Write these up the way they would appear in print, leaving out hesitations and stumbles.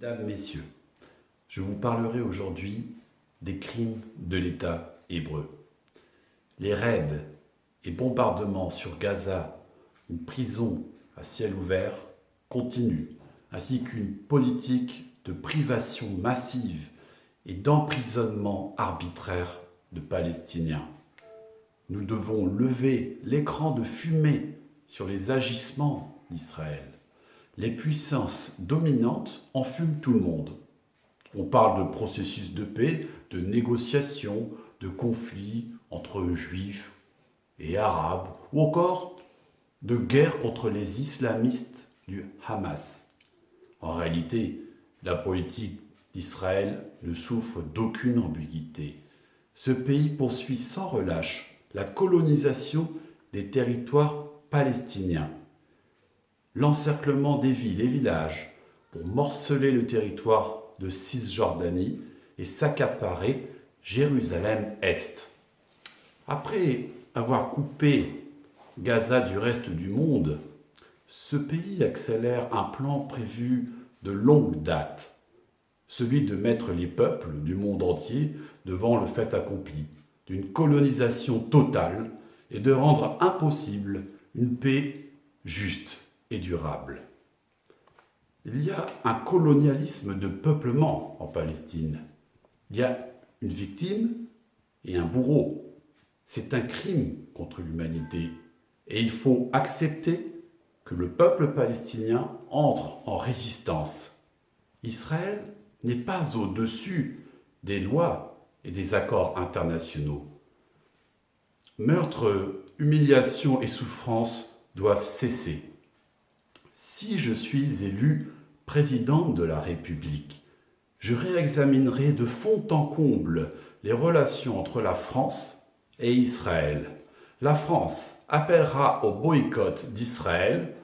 Mesdames, Messieurs, je vous parlerai aujourd'hui des crimes de l'État hébreu. Les raids et bombardements sur Gaza, une prison à ciel ouvert, continuent, ainsi qu'une politique de privation massive et d'emprisonnement arbitraire de Palestiniens. Nous devons lever l'écran de fumée sur les agissements d'Israël. Les puissances dominantes enfument tout le monde. On parle de processus de paix, de négociations, de conflits entre juifs et arabes, ou encore de guerre contre les islamistes du Hamas. En réalité, la politique d'Israël ne souffre d'aucune ambiguïté. Ce pays poursuit sans relâche la colonisation des territoires palestiniens, l'encerclement des villes et villages pour morceler le territoire de Cisjordanie et s'accaparer Jérusalem-Est. Après avoir coupé Gaza du reste du monde, ce pays accélère un plan prévu de longue date, celui de mettre les peuples du monde entier devant le fait accompli, d'une colonisation totale et de rendre impossible une paix juste et durable. Il y a un colonialisme de peuplement en Palestine. Il y a une victime et un bourreau. C'est un crime contre l'humanité. Et il faut accepter que le peuple palestinien entre en résistance. Israël n'est pas au-dessus des lois et des accords internationaux. Meurtres, humiliations et souffrances doivent cesser. Si je suis élu président de la République, je réexaminerai de fond en comble les relations entre la France et Israël. La France appellera au boycott d'Israël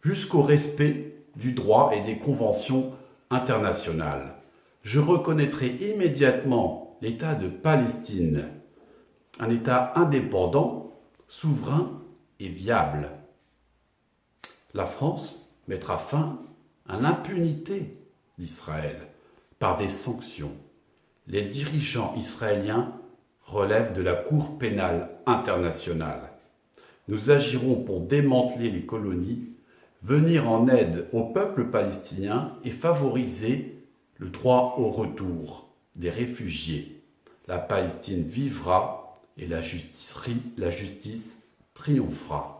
jusqu'au respect du droit et des conventions internationales. Je reconnaîtrai immédiatement l'État de Palestine, un État indépendant, souverain et viable. La France mettra fin à l'impunité d'Israël par des sanctions. Les dirigeants israéliens relèvent de la Cour pénale internationale. Nous agirons pour démanteler les colonies, venir en aide au peuple palestinien et favoriser le droit au retour des réfugiés. La Palestine vivra et la justice triomphera.